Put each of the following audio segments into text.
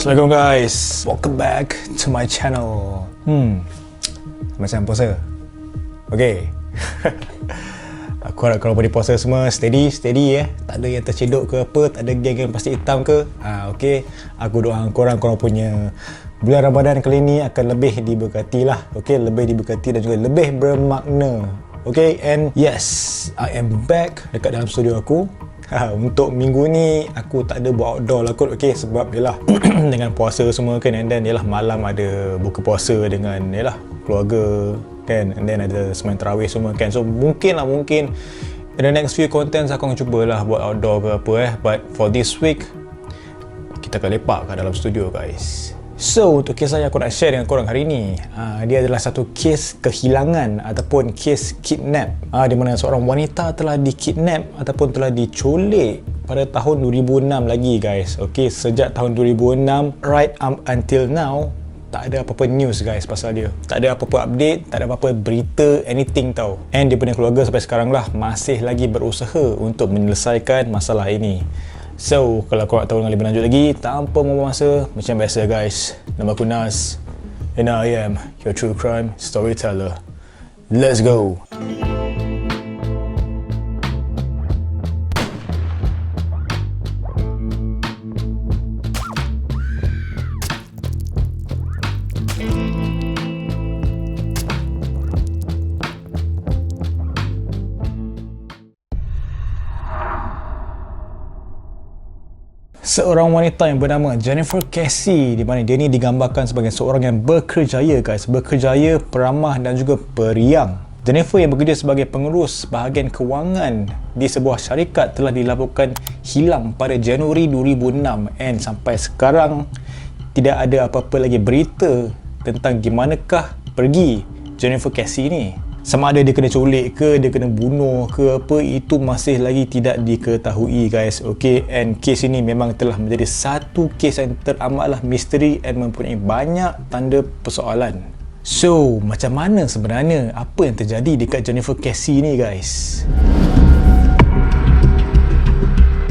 Assalamualaikum guys, welcome back to my channel. Macam puasa. Okay. Aku harap korang pada puasa semua steady Tak ada yang tercedok ke apa, tak ada geng yang pasti hitam ke. Okay. Aku doakan korang punya bulan Ramadan kali ni akan lebih diberkati lah. Okay, lebih diberkati dan juga lebih bermakna. Okay, and yes, I am back dekat dalam studio aku. Untuk minggu ni aku tak ada buat outdoor lah kot, okay, sebab yalah dengan puasa semua kan, and then yalah malam ada buka puasa dengan yalah keluarga kan, and then ada sembang tarawih semua kan, so mungkin in the next few contents aku akan cubalah buat outdoor ke apa but for this week kita akan lepak kat dalam studio guys. So untuk kisah yang aku nak share dengan korang hari ni, dia adalah satu kes kehilangan ataupun kes kidnap, di mana seorang wanita telah dikidnap ataupun telah diculik pada tahun 2006 lagi guys. Okay, sejak tahun 2006 right up until now tak ada apa-apa news guys pasal dia. Tak ada apa-apa update, tak ada apa-apa berita, anything tau. And dia punya keluarga sampai sekarang lah masih lagi berusaha untuk menyelesaikan masalah ini. So, kalau korang nak tahu dengan lebih lanjut lagi, tanpa membuang masa, macam biasa guys, nama aku Nas, and I am your true crime storyteller. Let's go! Seorang wanita yang bernama Jennifer Casey, di mana dia ni digambarkan sebagai seorang yang berkerjaya guys, berkerjaya, peramah dan juga periang. Jennifer yang bekerja sebagai pengurus bahagian kewangan di sebuah syarikat telah dilaporkan hilang pada Januari 2006, and sampai sekarang tidak ada apa-apa lagi berita tentang di manakah pergi Jennifer Casey ni. Sama ada dia kena culik ke, dia kena bunuh ke apa, itu masih lagi tidak diketahui guys. Okay, and kes ini memang telah menjadi satu kes yang teramatlah misteri and mempunyai banyak tanda persoalan. So, macam mana sebenarnya apa yang terjadi dekat Jennifer Casey ni guys?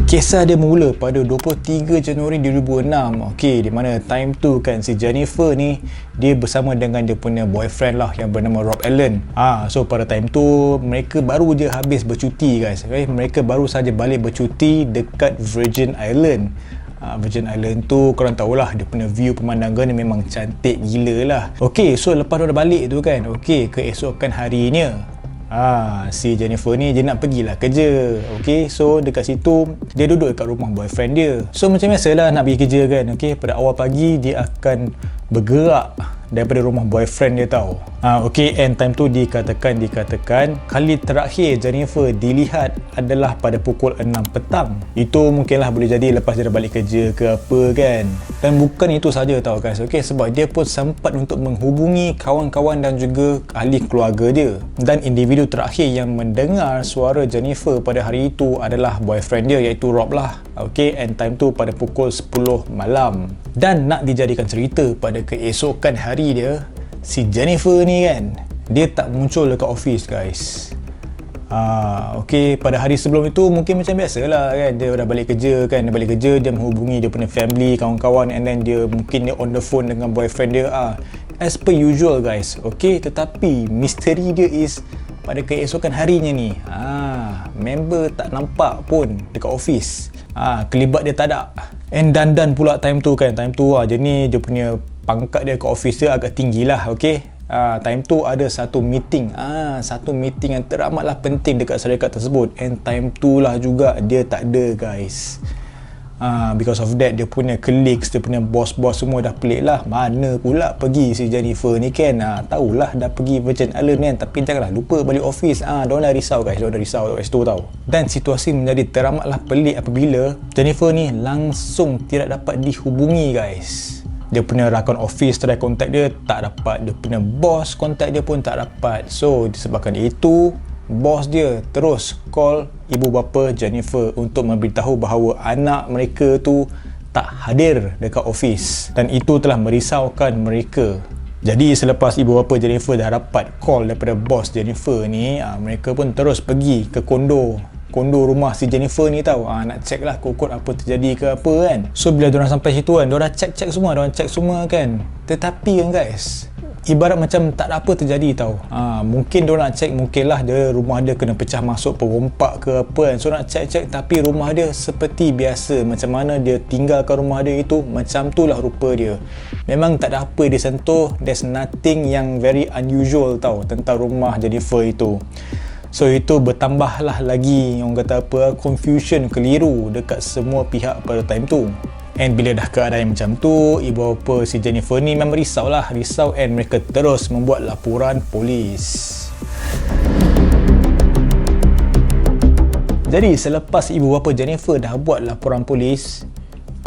Kisah dia mula pada 23 Januari 2006. Okey, di mana time tu kan si Jennifer ni dia bersama dengan dia punya boyfriend lah yang bernama Rob Allen. So pada time tu mereka baru je habis bercuti guys. Okay? Mereka baru saja balik bercuti dekat Virgin Island. Virgin Island tu korang tahulah dia punya view pemandangan memang cantik gila lah. Okey, so lepas dia dah balik tu kan, okey, keesokan harinya si Jennifer ni dia nak pergilah kerja. Okay, so dekat situ dia duduk dekat rumah boyfriend dia. So macam biasalah nak pergi kerja kan. Okay, pada awal pagi dia akan bergerak daripada rumah boyfriend dia tau. Okay, and time tu dikatakan kali terakhir Jennifer dilihat adalah pada pukul 6 petang. Itu mungkinlah boleh jadi lepas dia dah balik kerja ke apa kan. Dan bukan itu saja tau guys. Okay, sebab dia pun sempat untuk menghubungi kawan-kawan dan juga ahli keluarga dia. Dan individu terakhir yang mendengar suara Jennifer pada hari itu adalah boyfriend dia, iaitu Rob lah. Okay, and time tu pada pukul 10 malam. Dan nak dijadikan cerita, pada keesokan hari dia, si Jennifer ni kan, dia tak muncul dekat office guys. Okay, pada hari sebelum itu mungkin macam biasa lah kan, dia dah balik kerja kan, dia balik kerja, dia menghubungi dia punya family, kawan-kawan, and then dia mungkin dia on the phone dengan boyfriend dia, as per usual guys. Okay, tetapi misteri dia is pada keesokan harinya ni, member tak nampak pun dekat office. Kelibat dia tak ada. And dandan pula time tu kan, jadi dia punya pangkat dia ke office dia agak tinggi lah. Okay, time tu ada satu meeting yang teramatlah penting dekat syarikat tersebut, and time tu lah juga dia tak ada guys. Because of that, dia punya colleagues, dia punya bos-bos semua dah pelik lah, mana pula pergi si Jennifer ni kan. Tahulah dah pergi Virgin Island kan, tapi janganlah lupa balik office. Diorang dah risau guys, diorang dah risau kat situ tau. Dan situasi menjadi teramatlah pelik apabila Jennifer ni langsung tidak dapat dihubungi guys. Dia punya rakan office try contact dia, tak dapat. Dia punya bos contact dia pun tak dapat. So disebabkan itu, bos dia terus call ibu bapa Jennifer untuk memberitahu bahawa anak mereka tu tak hadir dekat office, dan itu telah merisaukan mereka. Jadi selepas ibu bapa Jennifer dah dapat call daripada bos Jennifer ni, mereka pun terus pergi ke kondo kondo rumah si Jennifer ni tau. Nak check lah kot-kot apa terjadi ke apa kan. So bila diorang sampai situ kan, diorang check semua kan. Tetapi kan guys, ibarat macam tak ada apa terjadi tau. Mungkin diorang nak check, mungkinlah rumah dia kena pecah masuk perompak ke apa kan. So nak check tapi rumah dia seperti biasa. Macam mana dia tinggalkan rumah dia itu, macam tu lah rupa dia. Memang tak ada apa dia sentuh. There's nothing yang very unusual tau tentang rumah Jennifer itu. So itu bertambahlah lagi orang kata apa, confusion, keliru dekat semua pihak pada time tu. And bila dah keadaan macam tu, ibu bapa si Jennifer ni memang risau and mereka terus membuat laporan polis. Jadi selepas ibu bapa Jennifer dah buat laporan polis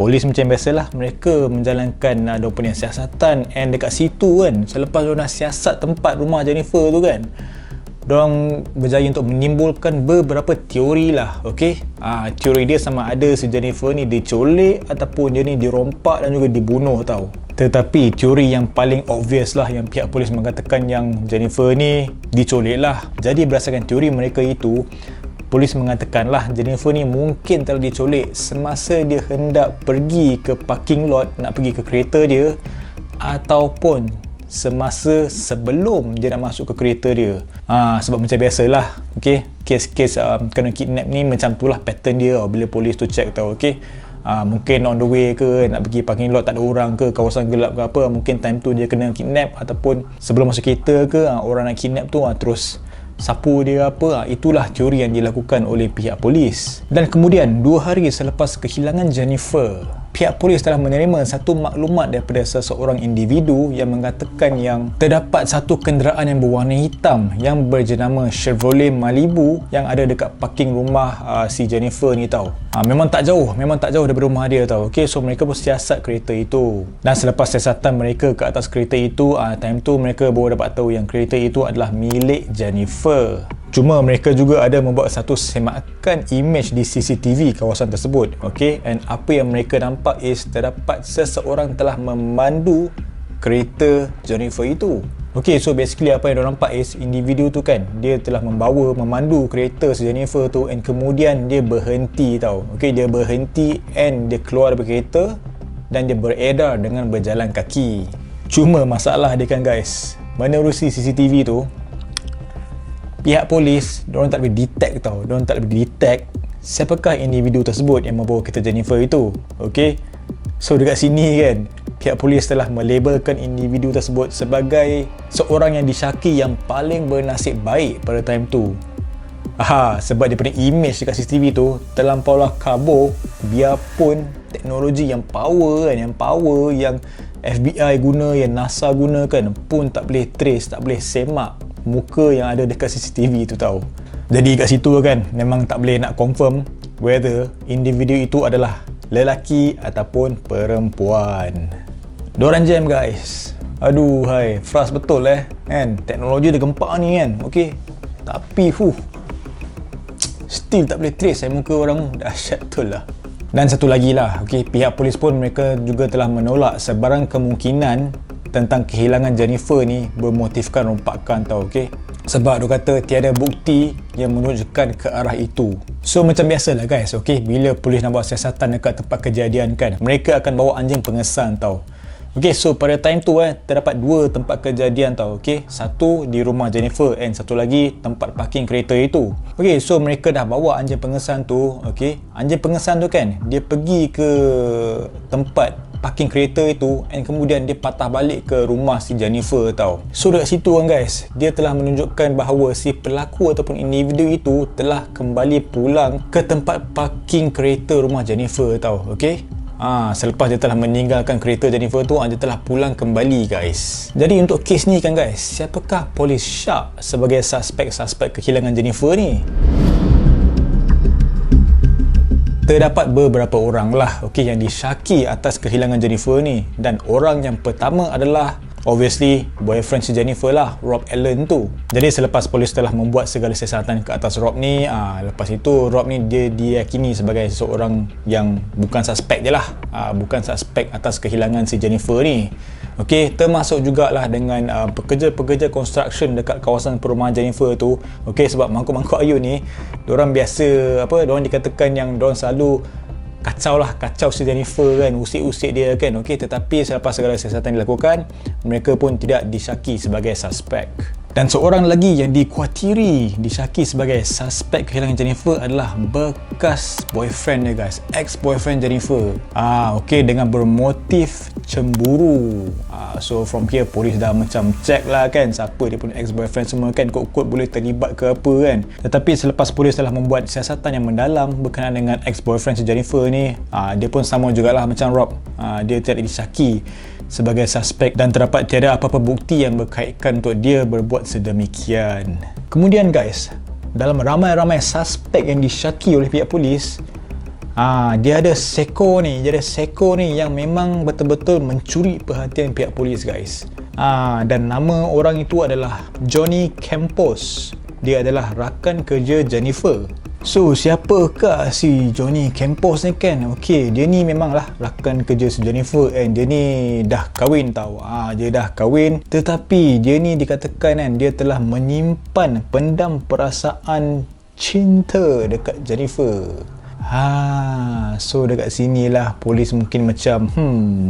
macam biasalah mereka menjalankan punya siasatan. And dekat situ kan, selepas diorang siasat tempat rumah Jennifer tu kan, diorang berjaya untuk menimbulkan beberapa teori lah. Teori dia sama ada si Jennifer ni diculik ataupun dia ni dirompak dan juga dibunuh tau. Tetapi teori yang paling obvious lah, yang pihak polis mengatakan yang Jennifer ni diculik lah. Jadi berdasarkan teori mereka itu, polis mengatakan lah Jennifer ni mungkin telah diculik semasa dia hendak pergi ke parking lot, nak pergi ke kereta dia, ataupun semasa sebelum dia nak masuk ke kereta dia. Sebab macam biasalah, kes-kes kena kidnap ni macam tu lah pattern dia bila polis tu check tau. Mungkin on the way ke, nak pergi parking lot tak ada orang ke, kawasan gelap ke apa, mungkin time tu dia kena kidnap, ataupun sebelum masuk kereta ke, orang nak kidnap tu terus sapu dia apa. Itulah teori yang dilakukan oleh pihak polis. Dan kemudian 2 hari selepas kehilangan Jennifer, pihak polis telah menerima satu maklumat daripada seseorang individu yang mengatakan yang terdapat satu kenderaan yang berwarna hitam yang berjenama Chevrolet Malibu yang ada dekat parking rumah si Jennifer ni tau. Memang tak jauh daripada rumah dia tau. So mereka pun siasat kereta itu. Dan selepas siasatan mereka ke atas kereta itu, time tu mereka baru dapat tahu yang kereta itu adalah milik Jennifer. Cuma mereka juga ada membuat satu semakan image di CCTV kawasan tersebut. And apa yang mereka nampak is terdapat seseorang telah memandu kereta Jennifer itu. So basically apa yang diorang nampak is individu tu kan, dia telah memandu kereta si Jennifer tu, and kemudian dia berhenti tau. Dia berhenti and dia keluar dari kereta dan dia beredar dengan berjalan kaki. Cuma masalah dia kan guys, menerusi CCTV tu, pihak polis diorang tak boleh detect tau. Diorang tak boleh detect siapakah individu tersebut yang membawa kereta Jennifer itu. So dekat sini kan, pihak polis telah melabelkan individu tersebut sebagai seorang yang disyaki yang paling bernasib baik pada time tu. Sebab dia punya image dekat CCTV tu terlampaulah kabur, biarpun teknologi yang power yang FBI guna, yang NASA guna kan, pun tak boleh trace, tak boleh semak muka yang ada dekat CCTV tu tau. Jadi kat situ kan, memang tak boleh nak confirm whether individu itu adalah lelaki ataupun perempuan. Diorang jam guys. Aduh hai, frust betul kan. Teknologi dia gempak ni kan. Tapi still tak boleh trace muka orang. Dahsyat betul lah. Dan satu lagi lah, pihak polis pun mereka juga telah menolak sebarang kemungkinan tentang kehilangan Jennifer ni bermotifkan rompakan tau. Sebab dia kata tiada bukti yang menunjukkan ke arah itu. So macam biasalah guys, bila polis nak buat siasatan dekat tempat kejadian kan, mereka akan bawa anjing pengesan tau. So pada time tu terdapat 2 tempat kejadian tau. Satu di rumah Jennifer and satu lagi tempat parking kereta itu. So mereka dah bawa anjing pengesan tu. Anjing pengesan tu kan, dia pergi ke tempat parking kereta itu and kemudian dia patah balik ke rumah si Jennifer tau. So dekat situ kan guys, dia telah menunjukkan bahawa si pelaku ataupun individu itu telah kembali pulang ke tempat parking kereta rumah Jennifer tau. Selepas dia telah meninggalkan kereta Jennifer tu, dia telah pulang kembali guys. Jadi untuk kes ni kan guys, siapakah polis syak sebagai suspek kehilangan Jennifer ni? Terdapat beberapa orang lah yang disyaki atas kehilangan Jennifer ni. Dan orang yang pertama adalah obviously boyfriend si Jennifer lah, Rob Allen tu. Jadi selepas polis telah membuat segala siasatan ke atas Rob ni, lepas itu Rob ni dia diyakini sebagai seorang yang bukan suspek je lah, bukan suspek atas kehilangan si Jennifer ni. Okey, termasuk jugalah dengan pekerja-pekerja construction dekat kawasan perumahan Jennifer tu. Okey, sebab mangkuk-mangkuk ayun ni diorang biasa diorang dikatakan yang diorang selalu kacau si Jennifer kan, usik-usik dia kan. Okey, tetapi selepas segala siasatan dilakukan, mereka pun tidak disyaki sebagai suspek. Dan seorang lagi yang disyaki sebagai suspek kehilangan Jennifer adalah bekas boyfriend dia guys, ex-boyfriend Jennifer. Okey, dengan bermotif cemburu. So from here polis dah macam check lah kan siapa dia punya ex-boyfriend semua kan, kot-kot boleh terlibat ke apa kan. Tetapi selepas polis telah membuat siasatan yang mendalam berkenaan dengan ex-boyfriend si Jennifer ni, dia pun sama jugalah macam Rob. Dia tidak disyaki sebagai suspek dan terdapat tiada apa-apa bukti yang berkaitan untuk dia berbuat sedemikian. Kemudian guys, dalam ramai-ramai suspek yang disyaki oleh pihak polis, dia ada seko ni yang memang betul-betul mencuri perhatian pihak polis guys. Dan nama orang itu adalah Johnny Campos. Dia adalah rakan kerja Jennifer. So, siapakah si Johnny Campos ni kan? Okey, dia ni memanglah rakan kerja si Jennifer and dia ni dah kahwin tau. Dia dah kahwin, tetapi dia ni dikatakan kan dia telah menyimpan pendam perasaan cinta dekat Jennifer. So dekat sini lah polis mungkin macam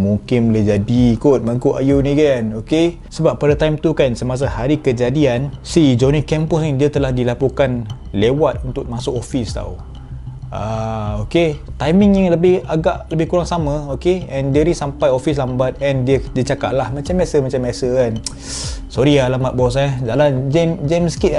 mungkin boleh jadi kot mangkuk ayun ni kan. Okey, sebab pada time tu kan, semasa hari kejadian, si Johnny Campos ni dia telah dilaporkan lewat untuk masuk office tau. Okey, timing yang agak lebih kurang sama. Okey, and dia ni sampai office lambat and dia cakap lah macam biasa kan, sorry alamat bos jalan jam sikit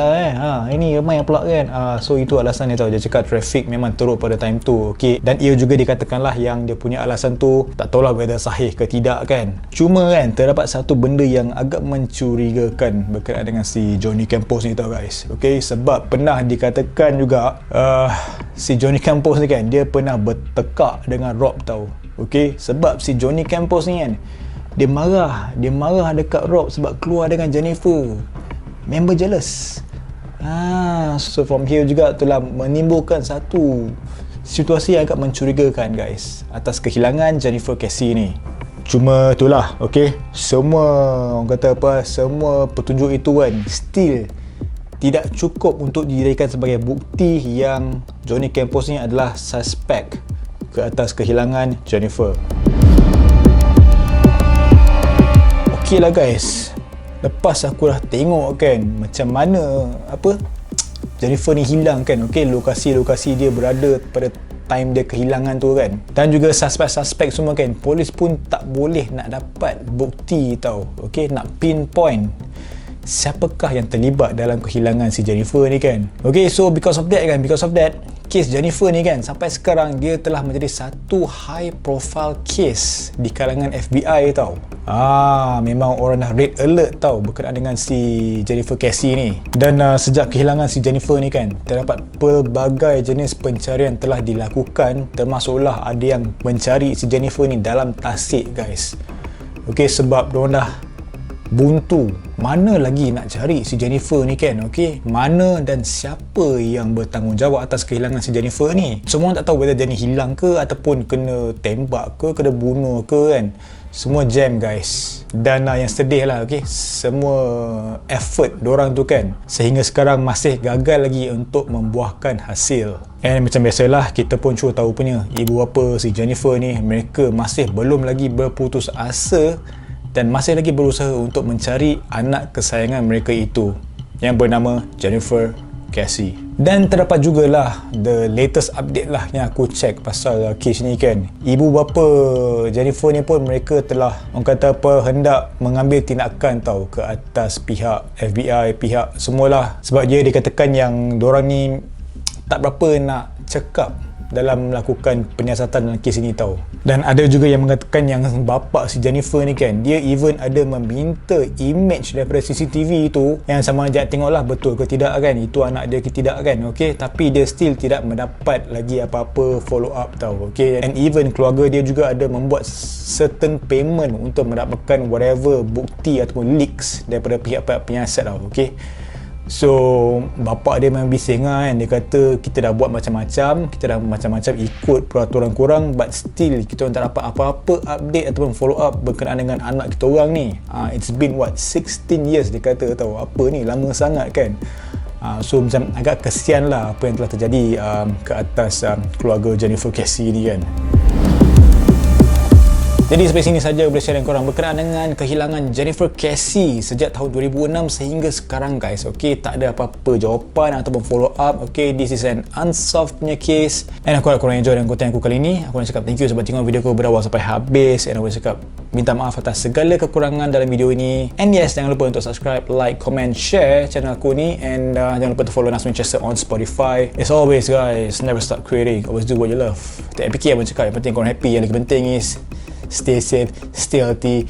ini ramai pula kan. So itu alasan dia tau. Dia cakap traffic memang teruk pada time tu. Okey, dan ia juga dikatakan lah yang dia punya alasan tu tak tahulah whether sahih ke tidak kan. Cuma kan terdapat satu benda yang agak mencurigakan berkenaan dengan si Johnny Campos ni tau guys. Okey, sebab pernah dikatakan juga si Johnny Campos ni kan, dia pernah bertekak dengan Rob tau. Okey, sebab si Johnny Campos ni kan, dia marah dekat Rob sebab keluar dengan Jennifer. Member jealous. So from here juga telah menimbulkan satu situasi yang agak mencurigakan guys atas kehilangan Jennifer Casey ni. Cuma itulah, okey, semua petunjuk itu kan still tidak cukup untuk dijadikan sebagai bukti yang Johnny Campos ni adalah suspek ke atas kehilangan Jennifer. Okey lah guys, lepas aku dah tengok kan macam mana Jennifer ni hilang kan. Okey, lokasi-lokasi dia berada pada time dia kehilangan tu kan, dan juga suspek-suspek semua kan, polis pun tak boleh nak dapat bukti tau. Okey, nak pinpoint siapakah yang terlibat dalam kehilangan si Jennifer ni kan. Okay, so because of that case Jennifer ni kan sampai sekarang dia telah menjadi satu high profile case di kalangan FBI tau. Memang orang dah red alert tau berkenaan dengan si Jennifer Casey ni. Dan sejak kehilangan si Jennifer ni kan, terdapat pelbagai jenis pencarian telah dilakukan, termasuklah ada yang mencari si Jennifer ni dalam tasik guys. Okay, sebab diorang dah buntu, mana lagi nak cari si Jennifer ni kan. Okey, mana dan siapa yang bertanggungjawab atas kehilangan si Jennifer ni. Semua tak tahu whether dia ni hilang ke ataupun kena tembak ke, kena bunuh ke kan. Semua jam guys. Dan yang sedih lah, okey, semua effort diorang tu kan sehingga sekarang masih gagal lagi untuk membuahkan hasil. And macam biasalah, kita pun cuba tahu punya ibu bapa si Jennifer ni, mereka masih belum lagi berputus asa dan masih lagi berusaha untuk mencari anak kesayangan mereka itu yang bernama Jennifer Casey. Dan terdapat jugalah the latest update lah yang aku check pasal kes ni kan. Ibu bapa Jennifer ni pun mereka telah hendak mengambil tindakan tau ke atas pihak FBI, pihak semualah, sebab dia dikatakan yang diorang ni tak berapa nak cekap dalam melakukan penyiasatan dalam kes ini tau. Dan ada juga yang mengatakan yang bapa si Jennifer ni kan, dia even ada meminta image daripada CCTV itu yang sama ada tengoklah betul ke tidak kan, itu anak dia ke tidak kan. Okey, tapi dia still tidak mendapat lagi apa-apa follow up tau. Okey, and even keluarga dia juga ada membuat certain payment untuk mendapatkan whatever bukti ataupun leaks daripada pihak-pihak penyiasat tau. Okey, So bapak dia memang bising kan. Dia kata kita dah buat macam-macam, kita dah macam-macam ikut peraturan korang, but still kita orang tak dapat apa-apa update ataupun follow up berkenaan dengan anak kita orang ni. It's been 16 years dia kata, tahu apa ni, lama sangat kan. So macam agak kesian lah apa yang telah terjadi ke atas keluarga Jennifer Casey ni kan. Jadi sampai sini saja boleh share dengan korang berkenaan dengan kehilangan Jennifer Casey sejak tahun 2006 sehingga sekarang guys. Okay, tak ada apa-apa jawapan ataupun follow up. Okay, this is an unsolved punya case. And aku harap korang enjoy dengan konten aku kali ni. Aku nak cakap thank you sebab tengok video aku berawal sampai habis. And aku nak cakap minta maaf atas segala kekurangan dalam video ini. And yes, jangan lupa untuk subscribe, like, comment, share channel aku ni. And jangan lupa to follow Nas Winchester on Spotify. As always guys, never stop creating, always do what you love. Tak fikir apa cakap, yang penting korang happy. Yang lagi penting is stay safe, stay healthy,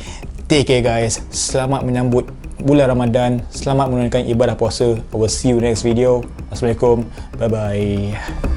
take care guys. Selamat menyambut bulan Ramadan, selamat menunaikan ibadah puasa. I will see you next video. Assalamualaikum, bye bye.